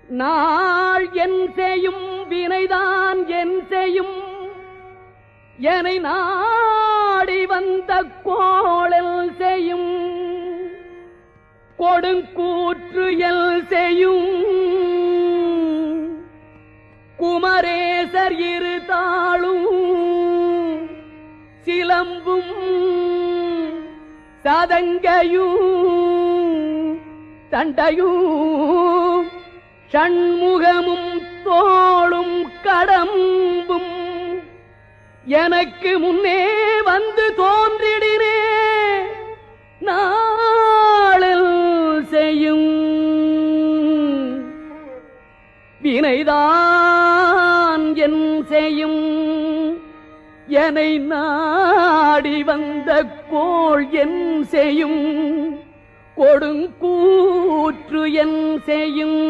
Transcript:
நாள் என் செய்யும் வினைதான் என் செய்யும் என்னை நாடி வந்த கோளல் செய்யும் கொடுங்கூற்று எல் செய்யும் குமரேசர் இரு தாளும் சிலம்பும் சதங்கையும் தண்டையும் ஷண்முகமும் தோளும் கடம்பும் எனக்கு முன்னே வந்து தோன்றிடினே நாளில் செய்யும் வினைதான் என் செய்யும் என்னை நாடி வந்த கோள் என் செய்யும் கொடுங்கூற்று என் செய்யும்